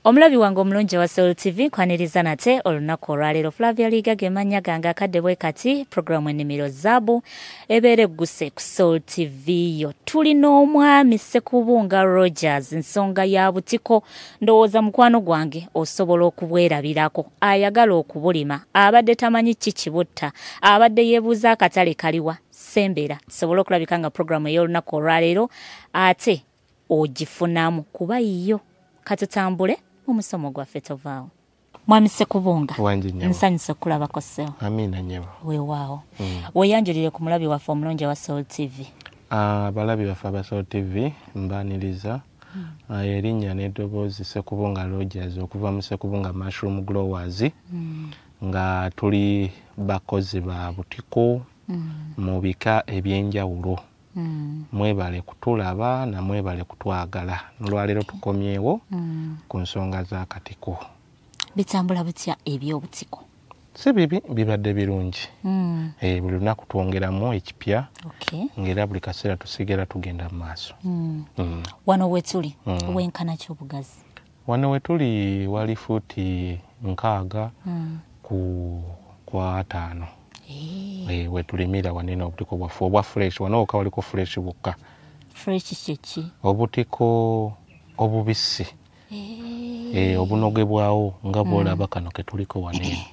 Omulabi wange omulungi wa Soul TV kwaniriza nate olunaku olwaleero Flavia Liga gemanya gange akadde bwe kati programu ennimiro zaabu ebeere egguse ku Soul TV yo. Tulina omwami Ssekubunga Rogers nsonga ya butiko ndowooza mukwano gwange osobola okubwerabirako ayagala okubulima abadde tamanyi kikibutta abadde yeebuuza akatale kaliwa sembera tusobole okulabika nga programu ey'olunaku olwaleero ate ogifunamu kuba yiyo katutambule omusomo gwaffe tovaawo. Mwami Ssekubunga nsanyuse okulabako ssebo. Amina nyebo. Weewaawo. Weeyanjulire ku mulabi waffe omulungi wa Soul TV. Abalabi baffe aba Soul TV mbaaniriza erinnya n'eddoboozi Ssekubunga Rogers okuva mu Ssekubunga Mushroom Growers nga tuli bakozi ba butiko mu bika ebyenjawulo. Mwebale kutulaba na mwebale kutwagala. Olwaleero tukomyewo ku nsonga z'akatiko. Bitambula bitya eby'obutiko? Si bibi, bibadde birungi. Buli lunaku twongeramu ekipya ng'era buli kaseera tusigera tugenda mu maaso. Wano wetuli wenkana ki obugazi? Wano wetuli wali fuuti 6 ku 5. Wetulimira wanene obutiko bwaffe obwa fresh wano wokka waliko fresh bwokka. Fresh kiki? Obutiko obubisi obunogebwawo nga bwolaba kano ke tuliko wanene.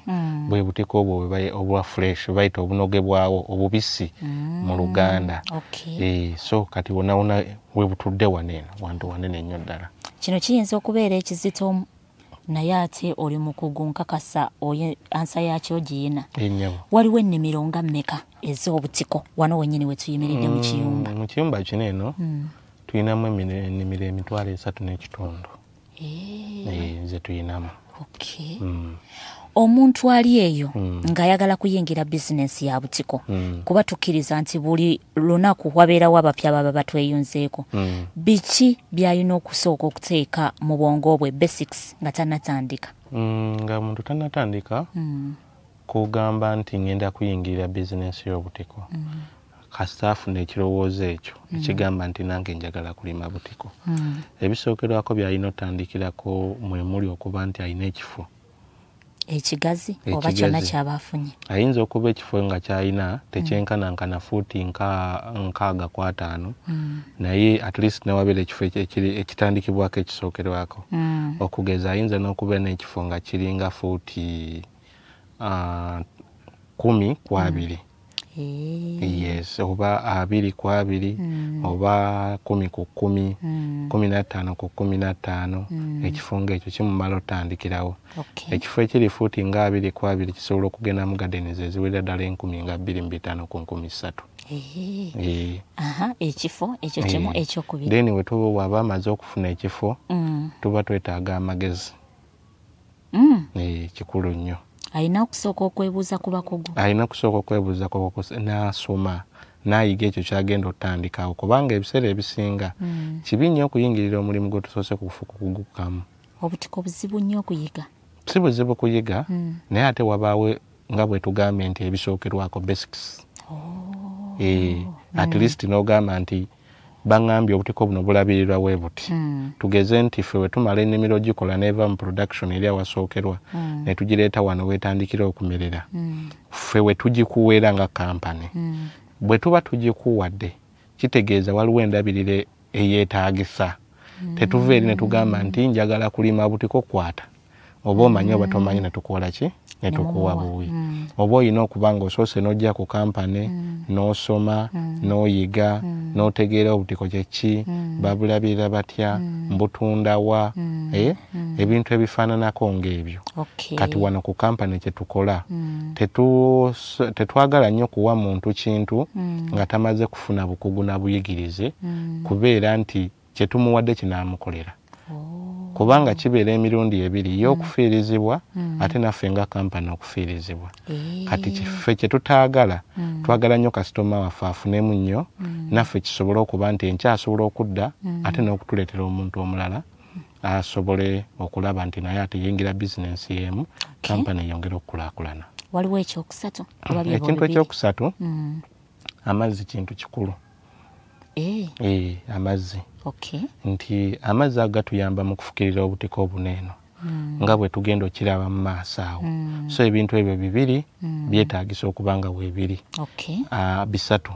Bwe butiko obwo obwa fresh bayita obunogebwawo obubisi mu Luganda. So kati wona we butudde wanene wantu wanene nnyo ddala. Kino kiyinza okubeera ekizito naye ate oli mu kugunkakasa oye ansa yakyo giyina. Waliwo ennimiro nga mmeka ez'obutiko wano wennyini we tuyimiridde mu kiyumba? Mu kiyumba kino eno tuyinamu ennimiro 3.5. Nze tuyinamu. Omuntu ali eyo ng'ayagala kuyingira bizinensi ya butiko kuba tukkiriza nti buli lunaku wabeerawo abapya baba batweyunzeeko. Biki by'alina okusooka okuteeka mu bwongo bwe basics nga tannatandika? Nga muntu tannatandika kugamba nti ngenda kuyingira bizinensi y'obutiko. Kasita afuna ekirowoozo ekyo ekigamba nti nange njagala kulima butiko. Ebisookerwako by'alina otandikirako mwe muli okuba nti alina ekifo ekigazi oba kyonna kyaba afunye. Ayinza okuba ekifo nga kyalina tekyenkanankana fuuti 6.5 naye at least newabeera ekifo ekitandikibwako ekisookerwako. Okugeza ayinza n'okuba n'ekifo nga kiringa fuuti 10.2. Yes, oba 2.2 oba 10.10 15.15 ekifo ng'ekyo kimumala otandikirawo. Ekifo ekiri fuuti nga 2.2 kisobola okugenda mu gardens eziwerera ddala 10,250 ku 13. Ekifo ekyo kimu ekyokubiri. Then we waba amaze okufuna ekifo tuba twetaaga amagezi. Kikulu nnyo. Alina okusooka okwebuuza ku bakugu. Alina okusooka okwebuuza ku bakugu n'asoma n'ayiga ekyo kyagenda otandikawo kubanga ebiseera ebisinga kibi nnyo okuyingirira omulimu gwe tusoose kugukamu. Obutiko buzibu nnyo okuyiga. Si buzibu kuyiga naye ate wabaawo nga bwe tugambye nti ebisookerwako basics. At least n'ogamba nti bangambye obutiko buno bulabirirwa bwe buti. Tugeze nti ffe we tumala ennimiro gikola neva mu production eri awasookerwa ne tugireeta wano weetandikira okumerera. Ffe we tugikuweera nga kampani. Bwe tuba tugikuwadde kitegeeza waliwo endabirire eyeetaagisa. Tetuva eri ne tugamba nti njagala kulima butiko kwata. Oba omanyi oba tomanyi ne tukola ki? Ne tukuwa buwi. Oba olina okuba ng'osoose n'ojja ku kampani n'osoma n'oyiga n'otegeera obutiko kye ki babulabirira batya mbutunda wa ebintu ebifaananako ng'ebyo. Kati wano ku kampani kye tukola tetwagala nnyo kuwa muntu kintu nga tamaze kufuna bukugu na buyigirize kubeera nti kye tumuwadde kinaamukolera. Kubanga kibeera emirundi ebiri y'okufiirizibwa ate naffe nga kampani okufiirizibwa. Kati ffe kye tutaagala twagala nnyo kasitoma waffe afunemu nnyo naffe kisobole okuba nti enkyasobola okudda ate n'okutuleetera omuntu omulala asobole okulaba nti naye ate yingira bizinensi y'emu kampani eyongera okukulaakulana. Waliwo ekyokusatu? Ekintu ekyokusatu amazzi kintu kikulu. amazzi. Okay. Nti amazzi agatuyamba mu kufukirira obutiko obuneeno. Nga bwe tugenda okiraba mu maaso awo. So ebintu ebyo bibiri byetaagisa okubanga weebiri. Okay. Bisatu.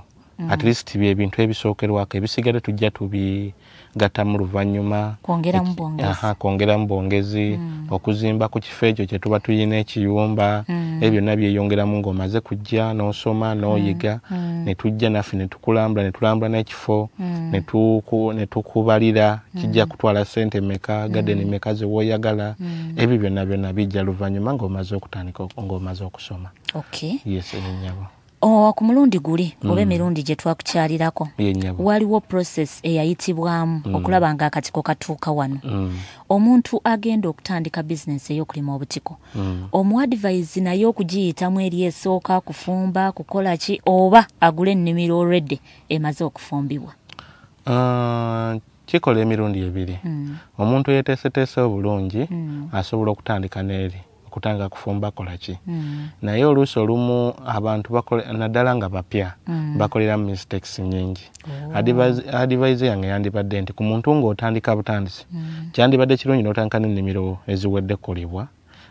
At least bye bintu ebisookerwako ebisigale tujja tubigatta mu luvannyuma. Kwongera mu bwongezi. Okuzimba ku kifo ekyo kye tuba tuyina ekiyumba. Ebyo byonna byeyongeramu ng'omaze kujja n'osoma n'oyiga. Ne tujja naffe ne tukulambula ne tulambula n'ekifo. Ne tukubalira kijja kutwala ssente meka, gadeni meka ze wooyagala. Ebyo byonna bijja luvannyuma ng'omaze okutandika ng'omaze okusoma. Okay. Yes, ennyabo. Ku mulundi guli oba emirundi gye twakukyalirako waliwo process eyayitibwamu okulaba nga akatiko katuuka wano. Omuntu agenda okutandika bizinesi ey'okulima obutiko omuadvise naye okugiyitamu eri esooka kufumba kukola ki oba agule ennimiro already emaze okufumbibwa? Kikola emirundi ebiri. Omuntu yeeteeseteese obulungi asobola okutandika n'eri kutanga kufumba kola ki. Naye oluusi olumu abantu naddala nga bapya bakolera mistakes nyingi. Advise yange yandibadde nti ku muntu ng'otandika butandisi kyandibadde kirungi n'otandika n'ennimiro eziwedde kolebwa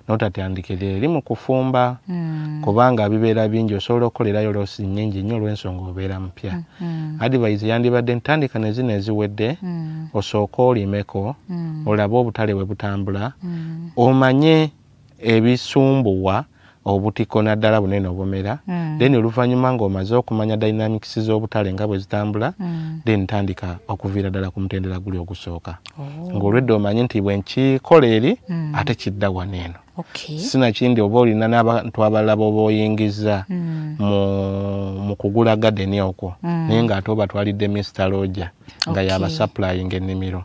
n'otatandikira eri mu kufumba kubanga bibeera bingi osobola okukolerayo loosi nnyingi nnyo olw'ensonga obeera mpya. Advise yandibadde ntandika ne zino eziwedde osooke olimeko olabe obutale bwe butambula omanye ebisumbuwa obutiko naddala bunene obumera then oluvannyuma ng'omaze okumanya dynamics z'obutale nga bwe zitambula then ntandika okuviira ddala ku mutendera guli ogusooka ng'olwedde omanye nti bwe nkikola eri ate kidda waneeno. Sinakindi oba olina n'abantu abalala b'oba oyingiza mu kugula gadeni okwo naye ng'ate obatwalidde Mr. Roger nga y'abasupplying ennimiro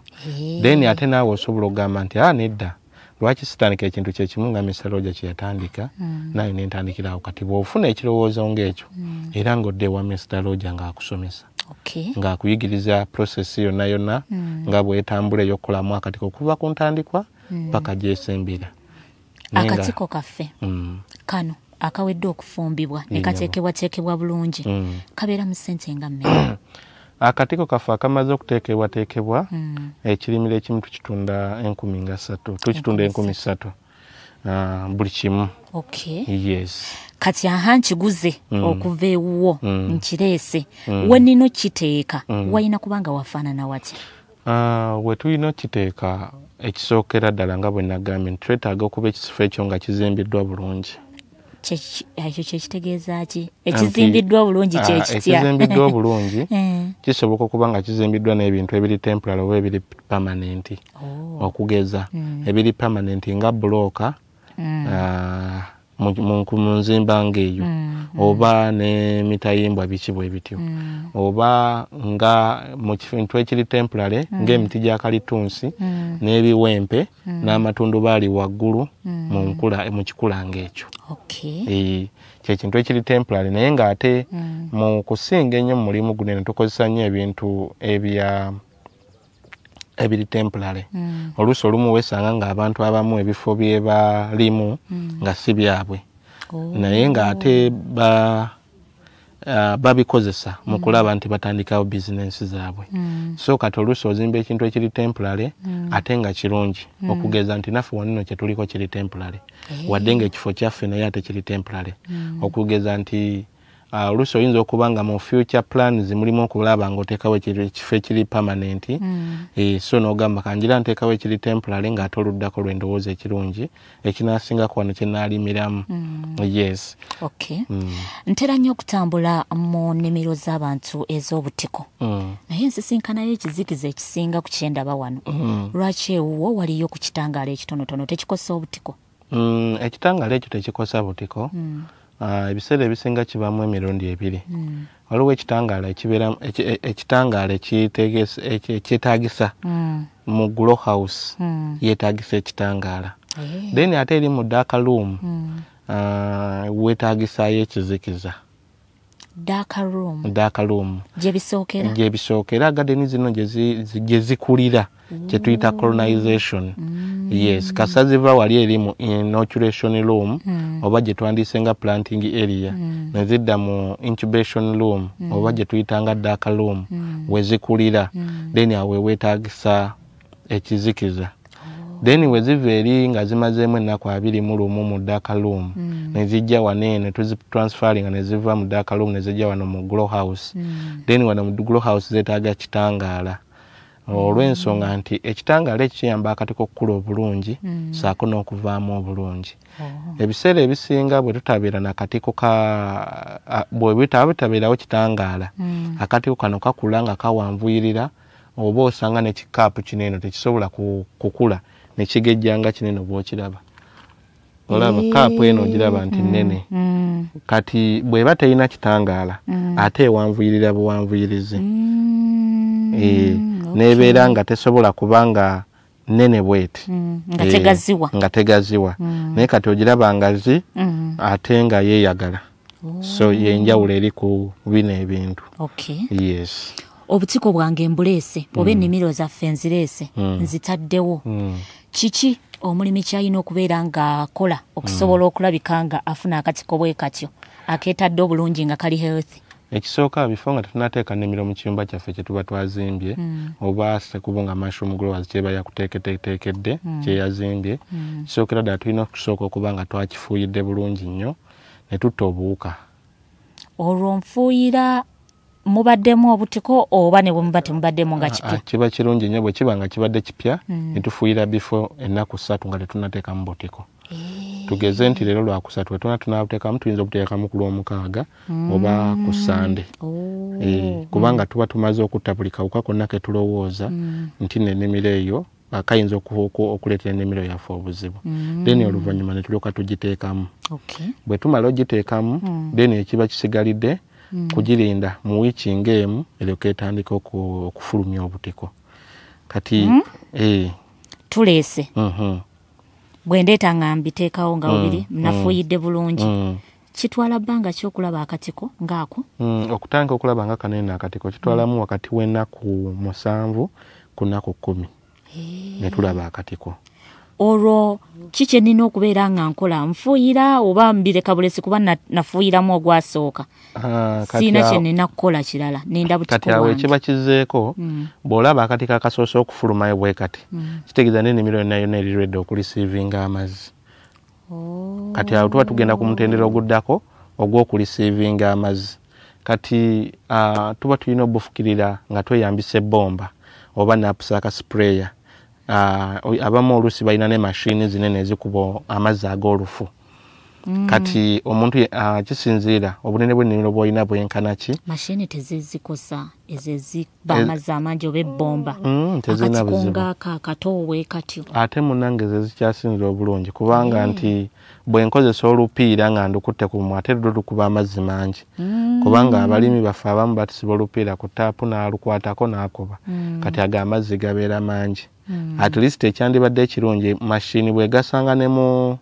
then ate naawe osobola okugamba nti nedda lwaki sitandika ekintu kye kimu nga Mr. Roger kye yatandika naye nentandikirawo kati bw'ofuna ekirowoozo ng'ekyo era ng'odde wa Mr. Roger ng'akusomesa ng'akuyigiriza process yonna nga bw'etambula ey'okukolamu akatiko okuva ku ntandikwa paka gy'esembera. Akatiko kaffe kano akawedde okufumbibwa ne kateekebwateekebwa bulungi kabeera mu ssente nga mmeka? Akatiko kaffe akamaze okuteekebwateekebwa ekirimiro ekimu tukitunda 13,000 tukitunda 3,000 buli kimu. Yes. Kati nkiguze okuva ewuwo nkireese we nino kiteeka walina kubanga wafaanana wati? We tulina okiteeka ekisookera ddala nga bwe nagambye twetaaga okuba ekifo ekyo nga kizimbiddwa bulungi. Ekyo kyekitegeeza ki? Ekizimbiddwa bulungi kye kitya? Ekizimbiddwa bulungi kisoboka okuba nga kizimbiddwa n'ebintu ebiri temporary oba ebiri permanent. Okugeza ebiri permanent nga bulooka mu nzimba ng'eyo oba n'emitayimbwa biki bwe bityo oba nga mu kintu ekiri temporary ng'emiti gya kalitunsi n'ebiwempe n'amatundubaali waggulu mu kikula ng'ekyo. Kyekintu ekiri temporary naye ng'ate mu kusinga ennyo mu mulimu guno tukozesa nnyo ebintu ebiri temporary. Oluusi olumu weesanga ng'abantu abamu ebifo bye balimu nga si byabwe naye ng'ate babikozesa mu kulaba nti batandikawo bizinensi zaabwe. So kati oluusi ozimba ekintu ekiri temporary ate nga kirungi okugeza nti naffe wanino kye tuliko kiri temporary wadde ng'ekifo kyaffe naye ate kiri temporary okugeza nti oluusi oyinza okuba nga mu future plans mulimu okulaba ng'oteekawo ekifo ekiri permanent so n'ogamba kanjira nteekawo ekiri temporary ng'ate oluddako lw'endowooza ekirungi ekinaasingako wano kye naalimiramu. Yes. Ntera nnyo okutambula mu nnimiro z'abantu ez'obutiko naye nsisinkanayo ekizikiza ekisinga ku kyendaba wano. Lwaki ewuwo waliyo ku kitangaala ekitonotono tekikosa obutiko? Ekitangaala ekyo tekikosa butiko. Ebiseera ebisinga kibaamu emirundi ebiri. Waliwo ekitangaala ekyetaagisa mu grow house yeetaagisa ekitangaala then ate eri mu dark room weetaagisayo ekizikiza. dark room gye bisookera garden zino gye zikulira kye tuyita colonization. Yes, kasaziva wali eri mu inoculation room oba gye twandise nga planting area ne zidda mu incubation room oba gye tuyita nga dark room we zikulira then awe weetagisa ekizikiza. Then we ziva eri nga zimazeemu ennaku 21 mu dark room ne zijja wanene tuzitransferring ne ziva mu dark room ne zijja wano mu grow house. Then wano mu grow house zeetaaga kitangaala olw'ensonga nti ekitangaala ekiyamba akatiko okukula obulungi saako n'okuvaamu obulungi. Ebiseera ebisinga bwe tutabeera nakatiko bwe bitabeerawo kitangaala akatiko kano kakula nga kawanvuyirira oba osanga ne kikaapu kinene tekisobola kukula ne kigejjanga kinene bw'okiraba. Olaba kaapu eno ogiraba nti nnene kati bw'eba terina kitangaala ate ewanvuyirira buwanvuyirizi nebeera nga tesobola kubanga nnene bweti nga tegaziwa naye kati ogiraba ngazi ate nga yeeyagala. So yenjawulo eri ku bino ebintu. Yes. Obutiko bwange embuleese oba ennimiro zaffe nzireese nzitaddewo kiki omulimi kyalina okubeera ng'akola okusobola okulabika nga afuna akatiko bwe katyo akeetadde obulungi nga kali healthy? Ekisooka bifo nga tetunateeka nnimiro mu kiyumba kyaffe kye tuba twazimbye oba sekubunga mushroom growers kyeba yakuteekedde kyeyazimbye kisookera ddala tulina okusooka okuba nga twakifuuyidde bulungi nnyo ne tutta obuwuka. Olwo nfuuyira mubaddemu obutiko oba ne bwe temubaddemu nga kipya? Kiba kirungi nnyo bwe kiba nga kibadde kipya ne tufuuyira bifo ennaku 3 nga tetunateekamu butiko. Tugeze nti leero lwakusatu we tunabuteekamu tuyinza okuteekamu ku Lwomukaaga oba ku Sande. Kubanga tuba tumaze okutta buli kawuka konna ke tulowooza nti n'ennimiro eyo kayinza okuleetera ennimiro yaffe obuzibu. Then oluvannyuma ne tulyoka tugiteekamu. Bwe tumala ogiteekamu then ekiba kisigalidde kugirinda mu wiiki ng'emu eryoka etandika okufulumya obutiko. Kati tuleese bwe ndeeta nga mbiteekawo nga bubiri nafuuyidde bulungi kitwala bbanga ki okulaba akatiko ng'ako? Okutandika okulaba nga kanene akatiko kitwalamu wakati w'ennaku 7 ku nnaku 10 ne tulaba akatiko. Olwo ki kye nnina okubeera nga nkola? Nfuuyira oba mbireka bulesi kuba nafuuyiramu ogwasooka siina kye nnina kukola kirala ninda butiko bwange? Kati awo ekiba kizzeeko bw'olaba akatiko akasoose okufulumayo bwe kati kitegeeza n'ennimiro yonna erirwedde okulisiivinga amazzi. Kati awo tuba tugenda ku mutendera oguddako ogw'okulisiivinga amazzi. Kati tuba tulina obufukirira nga tweyambisa ebbomba oba napusaka sprayer. Abamu oluusi balina ne mashini zinene ezikuba amazzi ag'olufu. Kati omuntu kisinziira obunene bw'ennimiro bw'olina bwenkana ki. Mashini tezizikosa ezeziba amazzi amangi oba ebbomba tezirina buzibu ng'aka akatoowe katyo. Ate munnange ze zikyasinzira obulungi kubanga nti bwe nkozesa olupiira nga ndukutte ku mumwa ate lukuba amazzi mangi kubanga abalimi baffe abamu batisiba olupiira ku taapu n'alukwatako n'akuba kati ago amazzi gabeera mangi. At least ekyandibadde ekirungi mashini bwe gasanga ne mu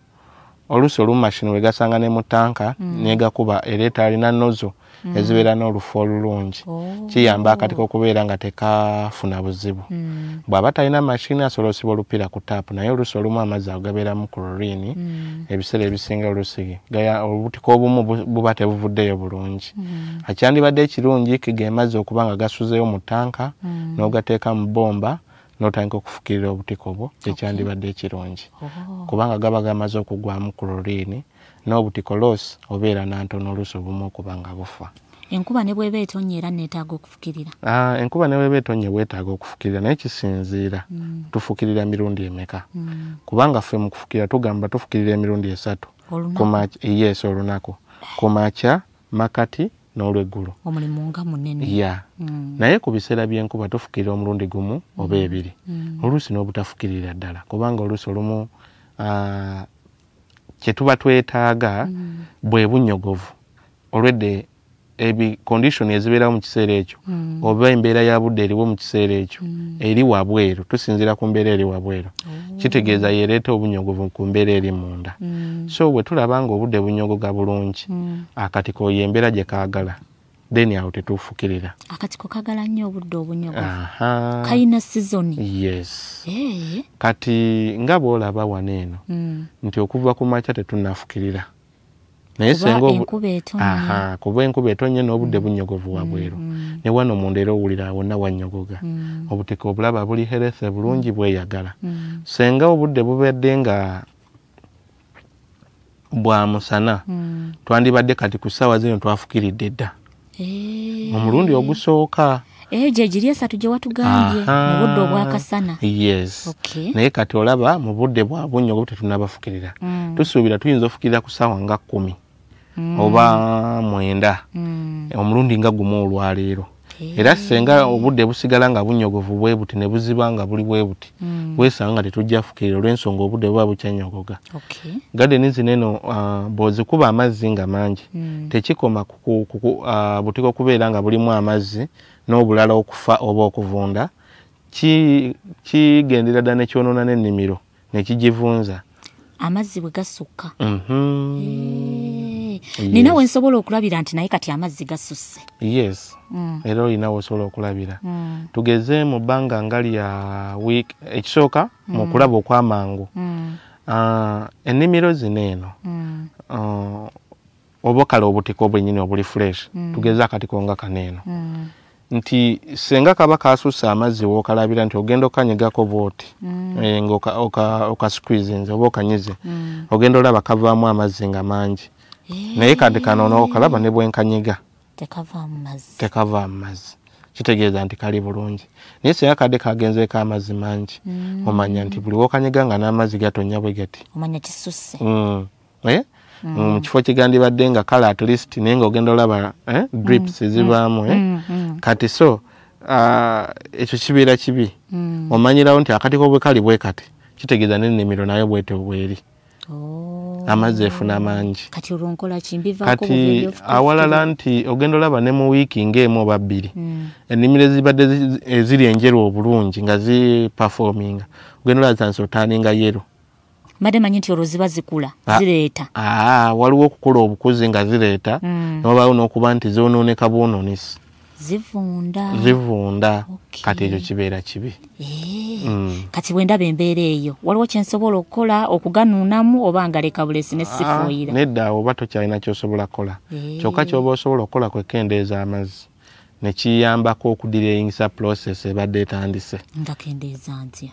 oluusi olumu mashini bwe gasanga ne mu tanka negakuba ereeta alina nozo ezibeera n'olufu olulungi kiyamba akatiko okubeera nga tekafuna buzibu. Bw'aba talina mashini asobola osiba olupiira ku taapu naye oluusi olumu amazzi ago gabeeramu chlorine ebiseera ebisinga oluusi obutiko obumu buba tebuvuddeyo bulungi. Akyandibadde ekirungi ge mazzi okuba nga gasuzeeyo mu tanka n'ogateeka mu bbomba n'otandika okufukirira obutiko obwo ekyandibadde ekirungi kubanga gaba gamaze okugwamu chlorine n'obutiko loss obeera nantono oluusi obumu okuba nga bufa. Enkuba ne bw'eba etonnya era neetaaga okufukirira? Enkuba ne bw'eba etonnya weetaaga okufukirira naye kisinziira tufukirira mirundi emeka kubanga ffe mu kufukirira tugamba tufukirira emirundi 3 yes olunaku kumakya makati n'olweggulo. Omulimu nga munene. Naye ku biseera by'enkuba tufukirira omulundi gumu oba ebiri oluusi n'obutafukirira ddala kubanga oluusi olumu kye tuba twetaaga bwe bunnyogovu olwedde condition ezibeerawo mu kiseera ekyo oba embeera ya budde eriwo mu kiseera ekyo eri wabweru tusinziira ku mbeera eri wabweru kitegeeza yereeta obunnyogovu ku mbeera eri munda. So bwe tulaba nga obudde bunnyogoga bulungi akatiko y'embeera gye kaagala then awo tetufukirira. Akatiko kagala nnyo obudde obunyogovu. Kayina season. Yes. Kati nga bw'olaba wano eno nti okuva ku makya tetunnafukirira. Naye senga kuba enkuba etonye n'obudde bunyogovu wabweru. Ne wano munda era owulira wonna wannyogoga. Obutiko obulaba buli herese bulungi bweyagala. Senga obudde bubadde nga bwa musana twandibadde kati ku ssaawa zino twafukiridde dda. Omulundi ogusooka gye giri esatu gye watugambye mu budde obwakasana. Yes. Naye kati olaba mu budde bwa bunnyogovu tetunnabafukirira. Tusuubira tuyinza ofukirira ku ssaawa nga 10 oba 9 omulundi nga gumu olwaleero. Era senga obudde busigala nga bunnyogovu bwe buti ne buziba nga buli bwe buti weesanga nga tetujja fukirira olw'ensonga obudde buba bukyanyogoga. Gadeni zino eno bw'ozikuba amazzi nga mangi tekikoma butiko kubeera nga bulimu amazzi n'obulala okufa oba okuvunda. Kigendera ddala ne kyonoona n'ennimiro ne kigivunza amazzi bwe gasukka. Nina we nsobola okulabira nti naye kati amazzi gasusse. Yes. Era olina osobola okulabira. Tugeze mu bbanga ngali ya week ekisooka mu kulaba okw'amangu. Ennimiro zino eno oba kale obutiko bwennyini obuli fresh tugeze akatiko nga kaneeno nti senga kaba kasussa amazzi w'okalabira nti ogenda okanyigako bwoti okasqueeze oba okanyize ogenda olaba kavaamu amazzi nga mangi. Naye kati kano n'okalaba ne bwenkanyiga tekavaamu mazzi kitegeeza nti kali bulungi. Naye senga kadde kagenzeeko amazzi mangi omanya nti buli w'okanyiga nga n'amazzi gatonya bwe gati omanya kisusse. Mu kifo kigandibadde nga kale at least naye nga ogenda olaba drips zibaamu kati so ekyo kibeera kibi. Omanyirawo nti akatiko bwe kali bwe kati kitegeeza n'ennimiro nayo bwete bweri amazzi efuna mangi. Kati olwonkola kimbivaako kati awalala nti ogenda olaba ne mu wiiki ng'emu oba bbiri ennimiro ezibadde eziri enjeru obulungi nga ziperforminga ogenda olaba zansi otaaninga yero. Mbadde manyi nti olwo ziba zikula zireeta. Waliwo okukola obukuzi nga zireeta nobaawo n'okuba nti zoonooneka bwonoonesi zivunda. Kati ekyo kibeera kibi. Kati bwe ndaba embeera eyo waliwo kye nsobola okukola okuganuunamu oba nga leka bulesi ne sifuuyira? Nedda oba tokyalina ky'osobola kukola. Kyokka ky'oba osobola okukola kwekendeeza amazzi ne kiyambako okudireyingisa process ebadde etandise. Nga kendeeza ntya?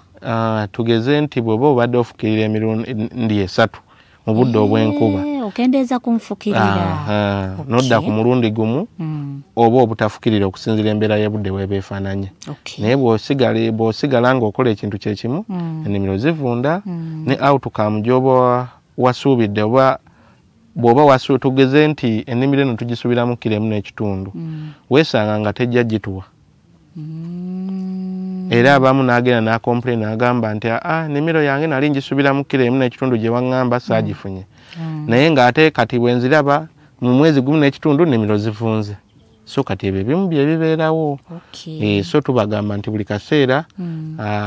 Tugeze nti bw'oba obadde ofukirira emirundi 3 mu budde obw'enkuba okendeeza kunfukirira nodda ku mulundi gumu oba obutafukirira okusinzira embeera y'obudde bw'eba efaananye. Naye bw'osigala ng'okola ekintu kye kimu ennimiro zivunda ne outcome gy'oba wasuubidde oba bw'oba tugeze nti ennimiro eno tugisuubiramu kilo 1.5 weesanga nga tejja gituwa. Era abamu n'agenda n'akomplain agamba nti ennimiro yange nali ngisuubiramu kilo 1.5 gye waŋŋamba saagifunye. Naye ng'ate kati bwe nziraba mu mwezi 1.5 ennimiro zivunze. So kati ebyo ebimu bye bibeerawo. So tubagamba nti buli kaseera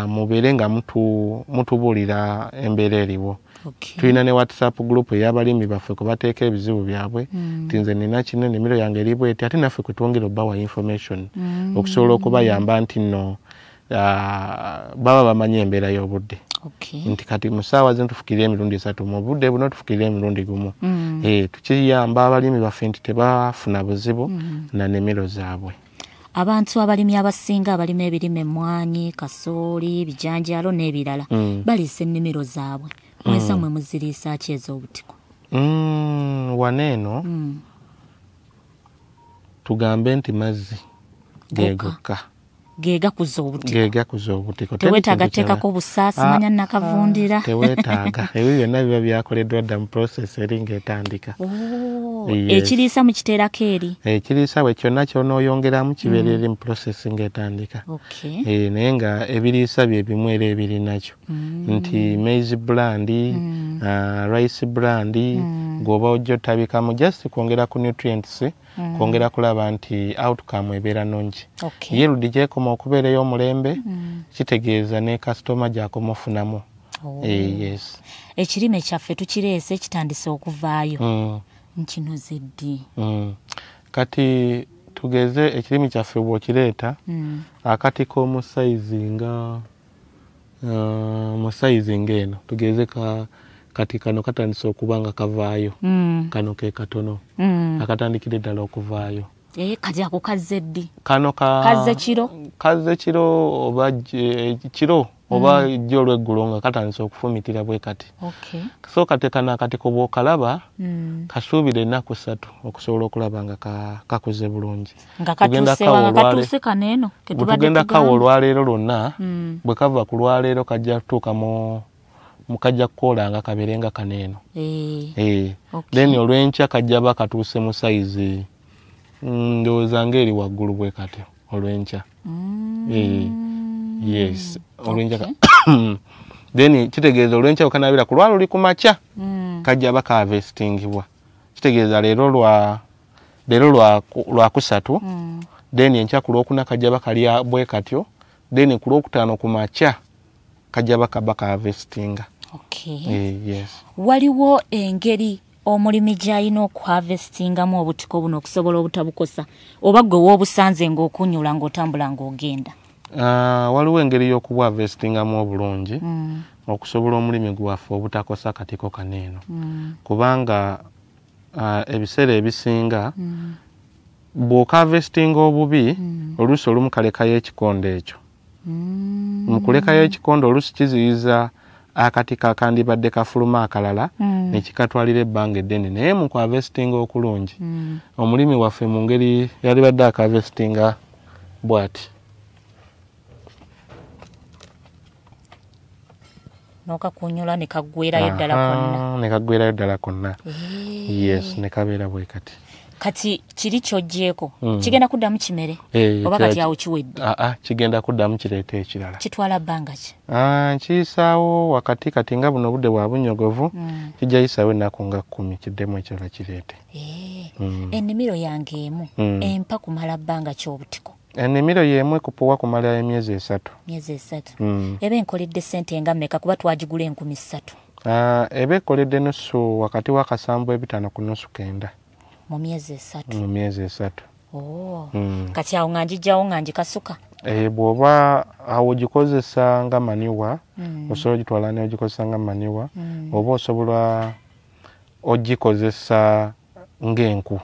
mubeere nga mutubuulira embeera eriwo. Tulina ne WhatsApp group ey'abalimi baffe kwe bateeka ebizibu byabwe nti nze nina kino ennimiro yange eri bw'eti ate naffe kwe twongera obbawa information okusobola okubayamba nti nno baba bamanyi embeera y'obudde. Nti kati mu ssaawa zino tufukirira emirundi 3 mu budde buno tufukirira emirundi gumu. Tukiyamba abalimi baffe nti tebafuna buzibu na nnimiro zaabwe. Abantu abalimi abasinga abalima ebirime emmwanyi, kasooli, bijanjaalo n'ebirala baliisa ennimiro zaabwe. Mwesa mwe muziriisa ki ez'obutiko? Waneeno tugambe nti mazzi geegokka geegakuza obutiko. Teweetaaga teekako busaasi manya nakavundira. Teweetaaga. Ebyo byonna biba byakoleddwa dda mu process eri ng'etandika. Ekiriisa mu kiteerako eri? Ekiriisa bwe kyonna ky'onooyongeramu kibeera eri mu process ng'etandika. Naye nga ebiriisa bye bimu era ebiri nakyo nti maize brand, rice brand gw'oba ojja otabikamu just kwongera ku nutrients kwongera kulaba nti outcome ebeera nungi. Yield gyekoma okubeera ey'omulembe kitegeeza ne customer gy'akoma ofunamu. Yes. Ekirime kyaffe tukireese kitandise okuvaayo. Nkinoze ddi. Kati tugeze ekirimi kyaffe bw'okireeta akatiko mu sayizi ng'eno tugeze kati kano katandise okuba nga kavaayo kano ke katono akatandikira eddala okuvaayo kati ako kazze ddi kano kazze kiro oba kiro oba jjo olw'eggulo nga katandise okufumitira bwe kati so kate kano akatiko bw'okalaba kasuubira ennaku 3 okusobola okulaba nga kakuze bulungi tugenda kawa olwaleero lwonna bwe kava ku lwaleero kajja kutuuka mukajja kukola nga kabeere nga kaneeno then olw'enkya kajja ba katuuse mu sayizi ndowooza ng'eri waggulu bwe kati olw'enkya yes olw'enkya then kitegeeza olw'enkya okanabira ku lwala luli ku makya kajja ba kahavestingibwa kitegeeza leero lwa kusatu then enkya ku lwokuna kajja ba kalya bwe katyo then ku lwokutaano ku makya kajja ba kahavestinga. Yes. Waliwo engeri omulimi gy'alina okuhavestingamu obutiko buno okusobola obutabukosa oba gwe w'obusanze ng'okunyula ng'otambula ng'ogenda? Waliwo engeri y'okubwavestingamu obulungi okusobola omulimi gwaffe obutakosa katiko kaneeno kubanga ebiseera ebisinga bw'okahavestinga obubi oluusi olumu kalekayo ekikondo ekyo mu kulekayo ekikondo oluusi kiziyiza akatiko akandibadde kafuluma akalala nekikatwalira ebbanga eddene naye mu kuhavestinga okulungi omulimi waffe mu ngeri yalibadde akahavestinga bw'ati n'okakunyula ne kaggwerayo ddala konna yes ne kabeera bwe kati kati kiri ky'oggyeko kigenda kuddamu kimere oba kati awo kiwedde? Kigenda kuddamu kireeta ekirala. Kitwala bbanga ki? Kiyisaawo wakati kati nga buno obudde bwa bunyogovu kijja yisaawo ennaku nga 10 kiddemu ekirala kireete. Ennimiro yange emu empa kumala bbanga ki obutiko? Ennimiro y'emu ekupuwa kumala emyezi 3. Myezi 3. Eba enkoledde ssente nga mmeka kuba twagigula 3,000? Eba ekoledde nusu wakati wa $5,500 ku nusu 9. Mu myezi 3. Mu myezi 3. Kati awo nga njijjawo nga njikasuka? Bw'oba awo gikozesa nga maniwa osobola ogitwala ne ogikozesa nga maniwa oba osobola ogikozesa ng'enku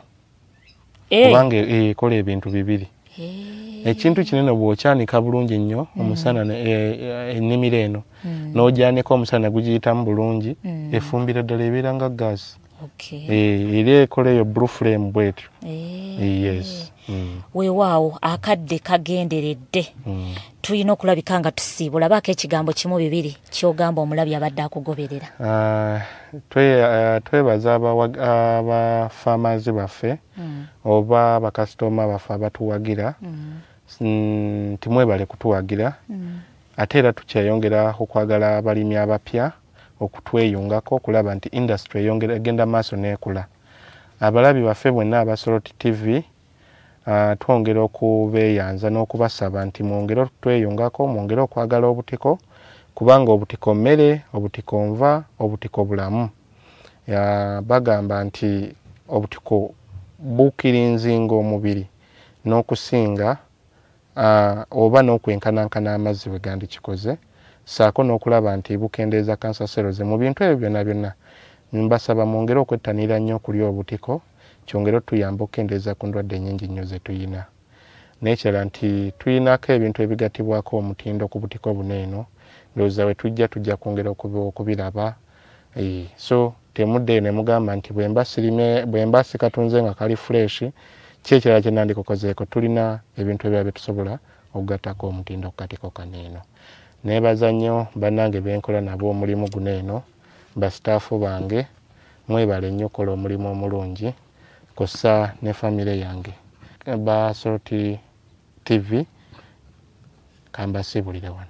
kubanga ekola ebintu bibiri. Ekintu kinene bw'okyanika bulungi nnyo omusana ennimiro eno n'ogyanika omusana gugiyitamu bulungi efumbira ddala ebeera nga gaasi. Era ekola eyo blue flame bwetyo. Yes. Weewaawo akadde kagenderedde tulina okulabika nga tusiibula baako ekigambo kimu bibiri ky'ogamba omulabi abadde akugoberera? Twebaza abafamazi baffe oba bakasitoma baffe abatuwagira timwebale kutuwagira ate era tukyeyongera okwagala abalimi abapya okutweyungako okulaba nti industry egenda maaso n'ekula. Abalabi baffe bwenna abasoloti TV twongera okubeeyanza n'okubasaba nti mwongere okutweyungako mwongere okwagala obutiko kubanga obutiko mmere, obutiko nva, obutiko bulamu. Bagamba nti obutiko bukirinzinga omubiri n'okusinga oba n'okwenkanankana amazzi bwe gandikikoze saako n'okulaba nti bukendeeza cancer cells. Mu bintu ebyo byonna mbasaba mwongere okwettanira nnyo okulya obutiko kyongere otuyamba okukendeeza ku ndwadde ennyingi nnyo ze tuyina. Neekira nti tuyinako ebintu ebigatibwako omutindo ku butiko buno eno ndowooza we tujja kwongera okubiraba. So temudde ne mugamba nti bwemba sikatunze nga kali fresh kyekirala kye nandikukozeeko tulina ebintu ebirala bye tusobola okugattako omutindo ku katiko kaneeno. Neebaza nnyo bannange benkola nabo omulimu guno eno basitaafu bange mwebale nnyo okola omulimu omulungi kossa ne famire yange Basoloti TV kambasibulire wano.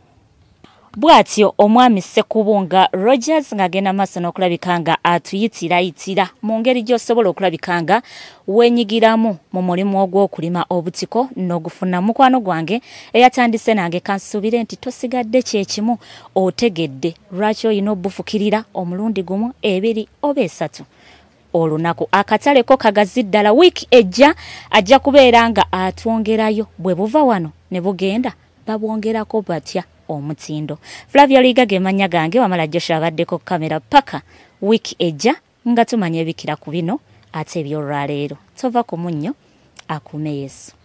Bw'atyo omwami Ssekubunga Rogers ng'agenda maaso n'okulabika nga atuyitirayitira mu ngeri gy'osobola okulabika nga weenyigiramu mu mulimu ogw'okulima obutiko n'ogufuna. Mukwano gwange eyatandise nange kansuubire nti tosigadde kyekimu otegedde lwaki olina obufukirira omulundi gumu, 2 oba 3. olunaku. Akatale ko kagazi ddala wiiki ejja ajja kubeera nga atwongerayo bwe buva wano ne bugenda babwongerako batya omutindo. Flavia Liga gemanya gange wamala Joshua abaddeko kamera paka wiiki ejja nga tumanya ebikira ku bino ate ebyolwaleero. Tova ku munnyo akume Yesu.